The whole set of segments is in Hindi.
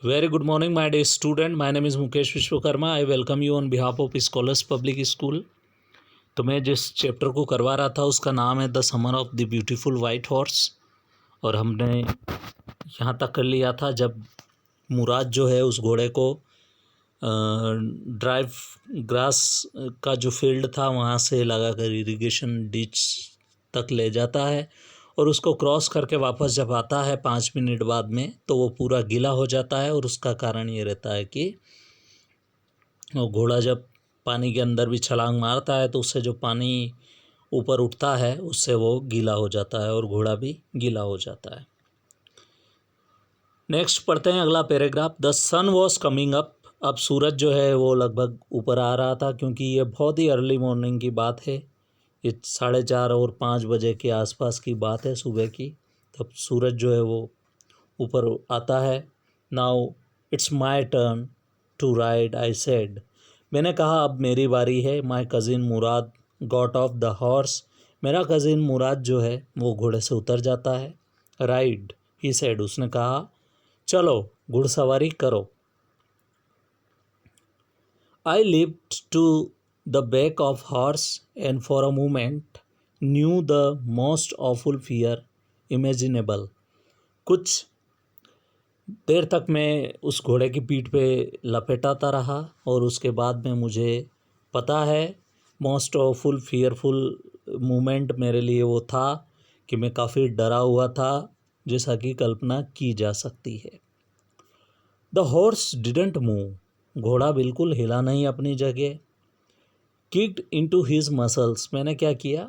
Very good morning, my dear student. My name is Mukesh Vishwakarma. I welcome you on behalf of Scholars Public School. तो मैं जिस चैप्टर को करवा रहा था उसका नाम है the summer of the beautiful white horse. और हमने यहाँ तक कर लिया था जब मुराद जो है उस घोड़े को ड्राइव ग्रास का जो फील्ड था वहाँ से लगाकर इरिगेशन डिच तक ले जाता है और उसको क्रॉस करके वापस जब आता है 5 मिनट बाद में तो वो पूरा गीला हो जाता है। और उसका कारण ये रहता है कि वो घोड़ा जब पानी के अंदर भी छलांग मारता है तो उससे जो पानी ऊपर उठता है उससे वो गीला हो जाता है और घोड़ा भी गीला हो जाता है। नेक्स्ट पढ़ते हैं अगला paragraph. The sun was coming up. अब सूरज जो है वो लगभग ऊपर आ रहा था क्योंकि ये बहुत ही अर्ली मॉर्निंग की बात है। ये 4:30 और 5 बजे के आसपास की बात है सुबह की। तब सूरज जो है वो ऊपर आता है। Now it's my turn to ride I said. मैंने कहा अब मेरी बारी है। My cousin Murad got off the horse. मेरा कज़िन मुराद जो है वो घोड़े से उतर जाता है। राइड ही सेड, उसने कहा चलो घुड़सवारी करो। I lift to the back of horse and for a moment knew the most awful fear imaginable. कुछ देर तक मैं उस घोड़े की पीठ पे लपेटाता रहा और उसके बाद में मुझे पता है मोस्ट ऑफुल फियरफुल मोमेंट मेरे लिए वो था कि मैं काफ़ी डरा हुआ था जैसा कि कल्पना की जा सकती है। The horse didn't move. घोड़ा बिल्कुल हिला नहीं अपनी जगह। Kicked into his muscles. मैंने क्या किया,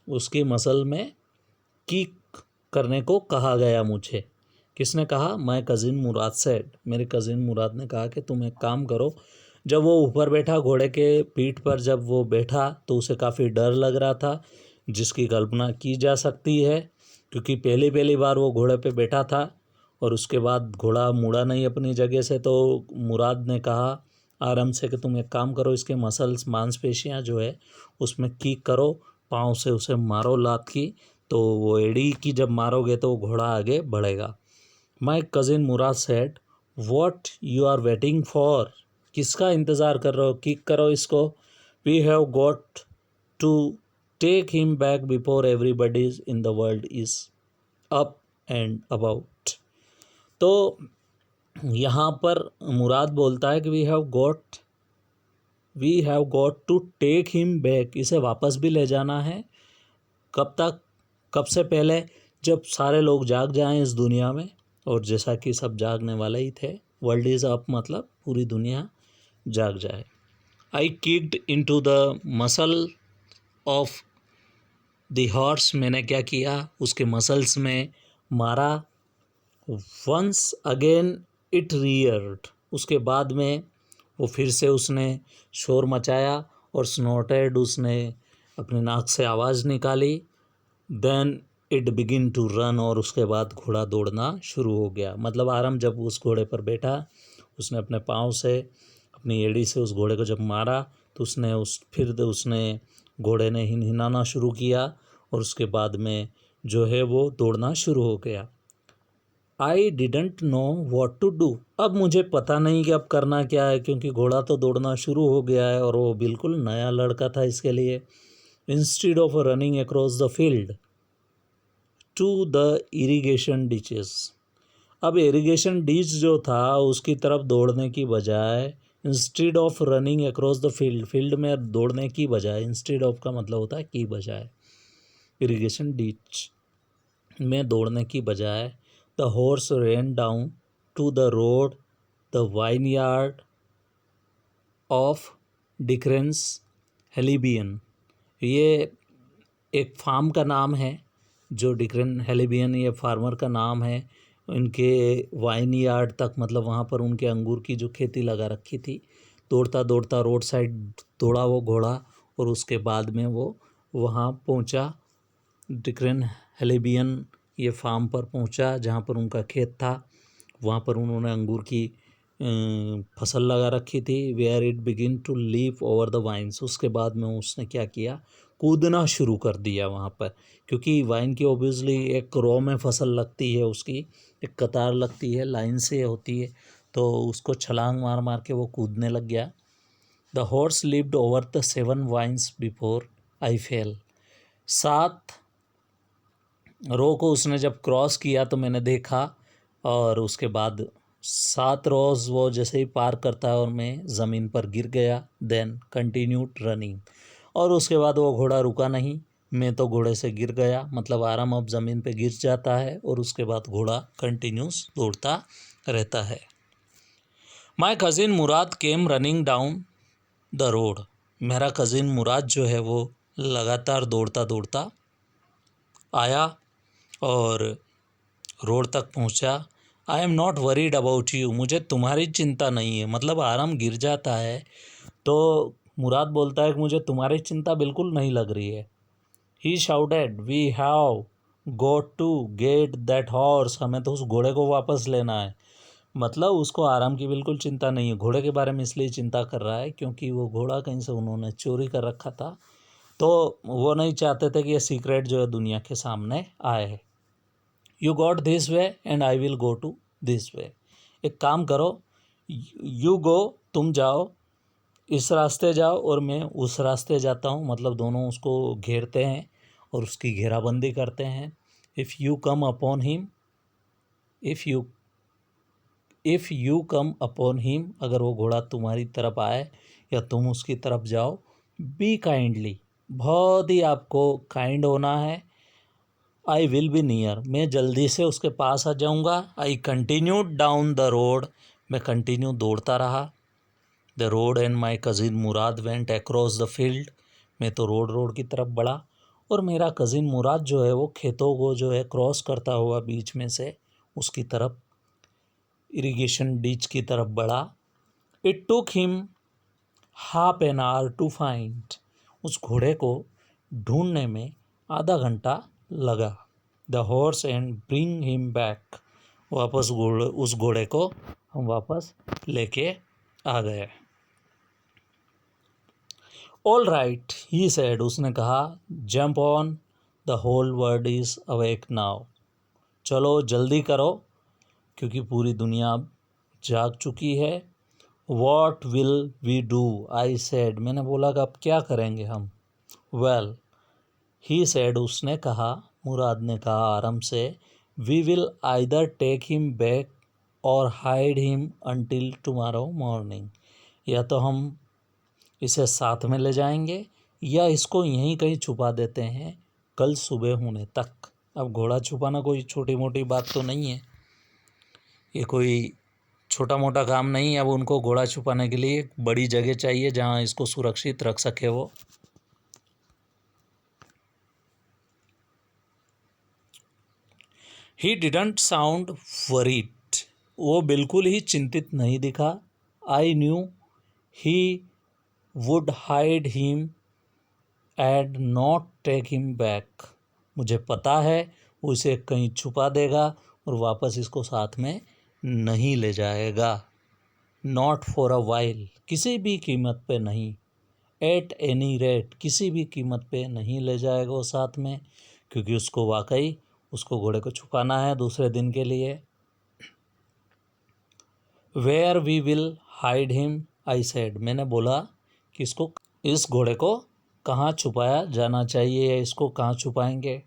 उसके मसल में किक करने को कहा गया मुझे। किसने कहा? My cousin Murad said. मेरे कज़िन मुराद ने कहा कि तुम एक काम करो। जब वो ऊपर बैठा घोड़े के पीठ पर, जब वो बैठा तो उसे काफ़ी डर लग रहा था जिसकी कल्पना की जा सकती है क्योंकि पहली पहली बार वो घोड़े पे बैठा था और उसके बाद घोड़ा मुड़ा नहीं अपनी जगह से। तो मुराद ने कहा आराम से कि तुम एक काम करो, इसके मसल्स मांसपेशियां जो है उसमें किक करो, पाँव से उसे मारो लात की, तो वो एड़ी की जब मारोगे तो वो घोड़ा आगे बढ़ेगा। My cousin Murad said what you are waiting for. किसका इंतज़ार कर रहे हो, किक करो इसको। We have got to take him back before everybody in the world is up and about. तो यहाँ पर मुराद बोलता है कि we have got to take him back. इसे वापस भी ले जाना है। कब तक? कब से पहले? जब सारे लोग जाग जाएं इस दुनिया में, और जैसा कि सब जागने वाले ही थे। वर्ल्ड इज़ अप मतलब पूरी दुनिया जाग जाए। I kicked into the muscle of the horse. मैंने क्या किया, उसके मसल्स में मारा। Once again it reared. उसके बाद में वो फिर से उसने शोर मचाया और स्नॉटेड, उसने अपने नाक से आवाज़ निकाली। Then it begin to run. और उसके बाद घोड़ा दौड़ना शुरू हो गया। मतलब आराम जब उस घोड़े पर बैठा, उसने अपने पाँव से, अपनी एड़ी से उस घोड़े को जब मारा तो उसने घोड़े ने हिनहिनाना शुरू किया और उसके बाद में जो है वो दौड़ना शुरू हो गया। I didn't know what to do. अब मुझे पता नहीं कि अब करना क्या है क्योंकि घोड़ा तो दौड़ना शुरू हो गया है और वो बिल्कुल नया लड़का था इसके लिए। Instead of running across the field to the irrigation ditches. अब इरिगेशन डिच जो था उसकी तरफ दौड़ने की बजाय, instead of running across the field, field में दौड़ने की बजाय, इंस्टेड ऑफ का मतलब होता है की बजाय, इरिगेशन डिच में दौड़ने की बजाय the horse ran down to the road the vineyard of Dikran Halabian. ये एक फार्म का नाम है जो डिक्रेन हेलिबियन, ये फार्मर का नाम है। इनके वाइन यार्ड तक, मतलब वहाँ पर उनके अंगूर की जो खेती लगा रखी थी। दौड़ता दौड़ता रोड साइड दौड़ा वो घोड़ा और उसके बाद में वो वहाँ पहुँचा। डिक्रेन हेलिबियन ये फार्म पर पहुंचा जहां पर उनका खेत था। वहां पर उन्होंने अंगूर की फसल लगा रखी थी। Where it begin to leap over the vines. उसके बाद में उसने क्या किया, कूदना शुरू कर दिया वहाँ पर, क्योंकि वाइन की ऑब्वियसली एक रो में फसल लगती है, उसकी एक कतार लगती है, लाइन से होती है। तो उसको छलांग मार मार के वो कूदने लग गया। The horse lived over the 7 vines before I fell. 7 row को उसने जब क्रॉस किया तो मैंने देखा, और उसके बाद 7 रोज़ वो जैसे ही पार करता है और मैं ज़मीन पर गिर गया। देन कंटिन्यूड रनिंग, और उसके बाद वो घोड़ा रुका नहीं, मैं तो घोड़े से गिर गया, मतलब आराम अब ज़मीन पे गिर जाता है और उसके बाद घोड़ा कंटिन्यूस दौड़ता रहता है। My cousin Murad came running down the road. मेरा कज़िन मुराद जो है वो लगातार दौड़ता दौड़ता आया और रोड तक पहुंचा। I am not worried about you, मुझे तुम्हारी चिंता नहीं है, मतलब आराम गिर जाता है तो मुराद बोलता है कि मुझे तुम्हारी चिंता बिल्कुल नहीं लग रही है। He shouted we have got to get that horse, हमें तो उस घोड़े को वापस लेना है। मतलब उसको आराम की बिल्कुल चिंता नहीं है, घोड़े के बारे में इसलिए चिंता कर रहा है क्योंकि वो घोड़ा कहीं से उन्होंने चोरी कर रखा था, तो वो नहीं चाहते थे कि ये सीक्रेट जो है दुनिया के सामने आए। You got this way and I will go to this way. एक काम करो, यू गो, तुम जाओ, इस रास्ते जाओ और मैं उस रास्ते जाता हूँ, मतलब दोनों उसको घेरते हैं और उसकी घेराबंदी करते हैं। If you come upon him, if you come upon him, अगर वो घोड़ा तुम्हारी तरफ आए या तुम उसकी तरफ जाओ, बी काइंडली, बहुत ही आपको काइंड होना है। आई विल बी नियर, मैं जल्दी से उसके पास आ जाऊँगा। I continued down the road, मैं कंटिन्यू दौड़ता रहा। The road and my cousin Murad went across the field, मैं तो रोड की तरफ बढ़ा और मेरा कज़िन मुराद जो है वो खेतों को जो है क्रॉस करता हुआ बीच में से उसकी तरफ, इरिगेशन डिच की तरफ बढ़ा। It took him half an hour to find, उस घोड़े को ढूंढने में आधा घंटा लगा। The horse and bring him back, वापस उस घोड़े को हम वापस लेके आ गए। ऑल राइट ही सेड, उसने कहा, jump on, the whole world is awake now, चलो जल्दी करो क्योंकि पूरी दुनिया अब जाग चुकी है। What will we do, I said, मैंने बोला कि अब क्या करेंगे हम। वेल ही सेड, उसने कहा, मुराद ने कहा आराम से, we will either take him back or hide him until tomorrow morning, या तो हम इसे साथ में ले जाएंगे या इसको यहीं कहीं छुपा देते हैं कल सुबह होने तक। अब घोड़ा छुपाना कोई छोटी मोटी बात तो नहीं है, ये कोई छोटा मोटा काम नहीं है। अब उनको घोड़ा छुपाने के लिए एक बड़ी जगह चाहिए जहाँ इसको सुरक्षित रख सके वो। ही डिडंट साउंड वरीड, वो बिल्कुल ही चिंतित नहीं दिखा। I knew he would hide him and not take him back, मुझे पता है वो इसे कहीं छुपा देगा और वापस इसको साथ में नहीं ले जाएगा। नॉट फॉर अ वाइल, किसी भी कीमत पे नहीं। एट एनी रेट, किसी भी कीमत पे नहीं ले जाएगा वो साथ में, क्योंकि उसको वाकई उसको घोड़े को छुपाना है दूसरे दिन के लिए। Where we will hide him, I said, मैंने बोला कि इसको, इस घोड़े को कहाँ छुपाया जाना चाहिए या इसको कहाँ छुपाएंगे।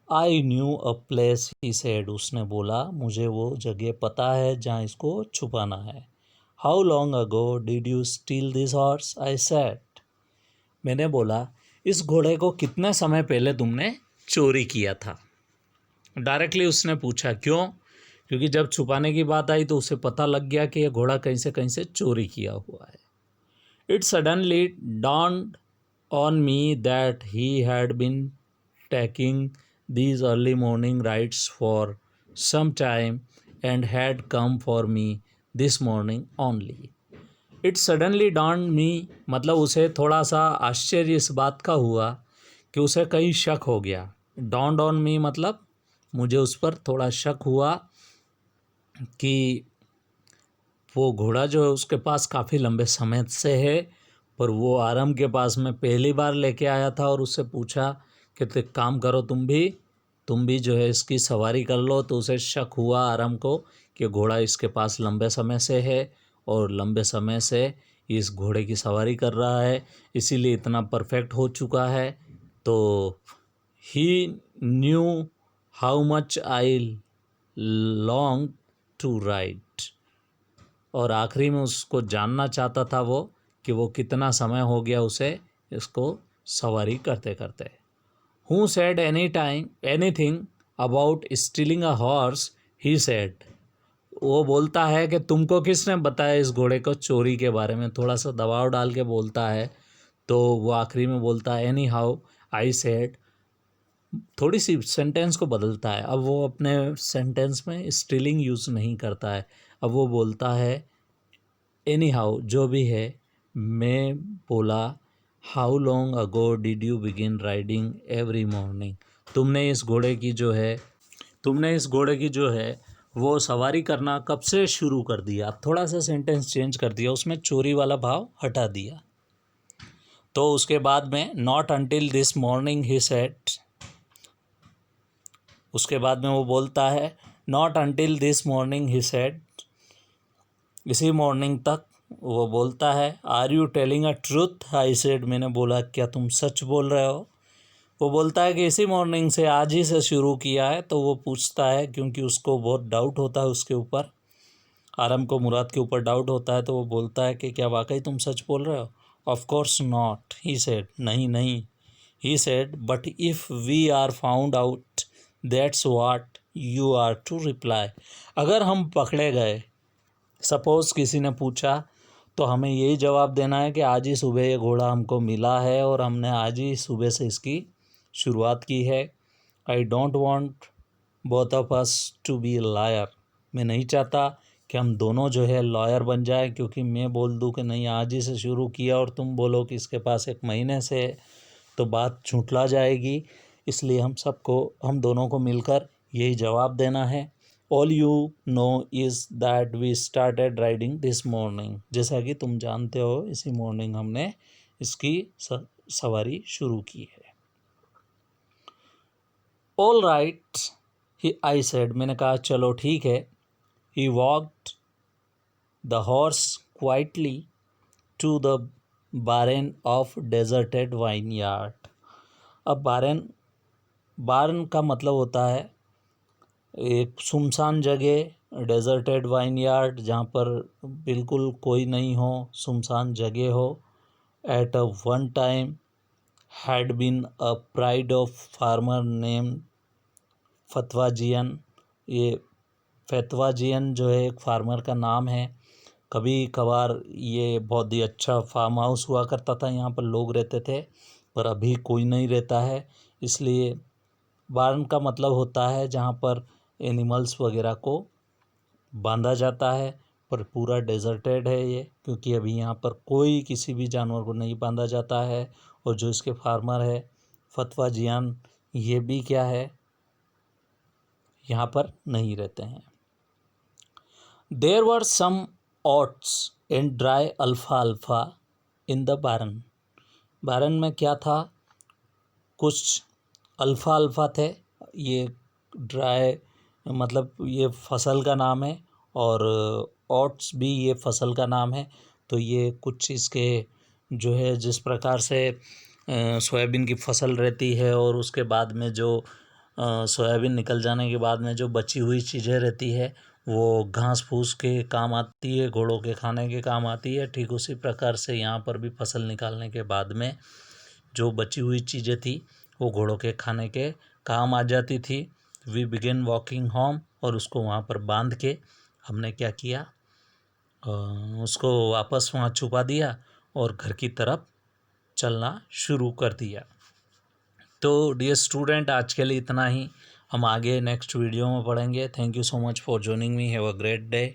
I knew a place, he said, उसने बोला मुझे वो जगह पता है जहाँ इसको छुपाना है। How long ago did you steel this horse, I said, मैंने बोला इस घोड़े को कितने समय पहले तुमने चोरी किया था। डायरेक्टली उसने पूछा, क्यों? क्योंकि जब छुपाने की बात आई तो उसे पता लग गया कि यह घोड़ा कहीं से चोरी किया हुआ है। It suddenly dawned on me that he had been taking these early morning rides for some time and had come for me this morning only. It suddenly dawned me, मतलब उसे थोड़ा सा आश्चर्य इस बात का हुआ कि उसे कहीं शक हो गया। dawned on me मतलब मुझे उस पर थोड़ा शक हुआ कि वो घोड़ा जो है उसके पास काफ़ी लंबे समय से है, पर वो आराम के पास में पहली बार लेके आया था और उससे पूछा कि तो काम करो तुम भी तुम भी जो है इसकी सवारी कर लो। तो उसे शक हुआ आरम को कि घोड़ा इसके पास लंबे समय से है और लंबे समय से इस घोड़े की सवारी कर रहा है, इसीलिए इतना परफेक्ट हो चुका है। तो he knew how much I long to ride, और आखिरी में उसको जानना चाहता था वो कि वो कितना समय हो गया उसे इसको सवारी करते करते। Who said any time anything about stealing a horse, he said. वो बोलता है कि तुमको किसने बताया इस घोड़े को चोरी के बारे में, थोड़ा सा दबाव डाल के बोलता है। तो वो आखिरी में बोलता है एनी हाउ आई सेड, थोड़ी सी सेंटेंस को बदलता है। अब वो अपने सेंटेंस में स्टीलिंग यूज़ नहीं करता है, अब वो बोलता है एनी हाउ, जो भी है। मैं बोला how long ago did you begin riding every morning, तुमने इस घोड़े की जो है वो सवारी करना कब से शुरू कर दिया। अब थोड़ा सा सेंटेंस चेंज कर दिया, उसमें चोरी वाला भाव हटा दिया। तो उसके बाद में not until this morning he said, उसके बाद में वो बोलता है not until this morning he said, इसी मॉर्निंग तक। वो बोलता है are you telling a truth, I said, मैंने बोला क्या तुम सच बोल रहे हो। वो बोलता है कि इसी मॉर्निंग से, आज ही से शुरू किया है। तो वो पूछता है क्योंकि उसको बहुत डाउट होता है उसके ऊपर, आरम को मुराद के ऊपर डाउट होता है। तो वो बोलता है कि क्या वाकई तुम सच बोल रहे हो। Of course not, he said, नहीं नहीं। He said but if we are found out that's what you are to reply, अगर हम पकड़े गए, सपोज़ किसी ने पूछा, तो हमें यही जवाब देना है कि आज ही सुबह ये घोड़ा हमको मिला है और हमने आज ही सुबह से इसकी शुरुआत की है। I don't want both of us to be liar, मैं नहीं चाहता कि हम दोनों जो है लॉयर बन जाए, क्योंकि मैं बोल दूं कि नहीं आज ही से शुरू किया और तुम बोलो कि इसके पास 1 महीने से है, तो बात झूठला जाएगी। इसलिए हम दोनों को मिलकर यही जवाब देना है। All you know is that we started riding this morning, जैसा कि तुम जानते हो इसी मॉर्निंग हमने इसकी सवारी शुरू की है। ऑल राइट आई सेड, मैंने कहा चलो ठीक है। He walked the horse quietly to the barn of deserted वाइन यार्ड। अब बारन का मतलब होता है एक सुनसान जगह, डेजर्टेड वाइन यार्ड, जहाँ पर बिल्कुल कोई नहीं हो, सुनसान जगह हो। At a one time had been a pride of farmer name फतवाजियन, ये फतवाजियन जो है एक फार्मर का नाम है। कभी कभार ये बहुत ही अच्छा फार्म हाउस हुआ करता था, यहाँ पर लोग रहते थे, पर अभी कोई नहीं रहता है। इसलिए बार्न का मतलब होता है जहाँ पर एनिमल्स वगैरह को बांधा जाता है, पर पूरा डेजर्टेड है ये, क्योंकि अभी यहाँ पर कोई किसी भी जानवर को नहीं बांधा जाता है। और जो इसके फार्मर है फतवाजियान, ये भी क्या है, यहाँ पर नहीं रहते हैं। There were some oats and dry alfalfa in the barn में क्या था, कुछ अल्फ़ा थे, ये ड्राई मतलब ये फसल का नाम है, और ओट्स भी ये फसल का नाम है। तो ये कुछ इसके जो है, जिस प्रकार से सोयाबीन की फसल रहती है और उसके बाद में जो सोयाबीन निकल जाने के बाद में जो बची हुई चीज़ें रहती है वो घास फूस के काम आती है, घोड़ों के खाने के काम आती है। ठीक उसी प्रकार से यहाँ पर भी फसल निकालने के बाद में जो बची हुई चीज़ें थी वो घोड़ों के खाने के काम आ जाती थी। वी बिगिन वॉकिंग होम, और उसको वहाँ पर बांध के हमने क्या किया, उसको वापस वहाँ छुपा दिया और घर की तरफ चलना शुरू कर दिया। तो डियर स्टूडेंट, आज के लिए इतना ही, हम आगे नेक्स्ट वीडियो में पढ़ेंगे। Thank you so much for joining me, have a great day.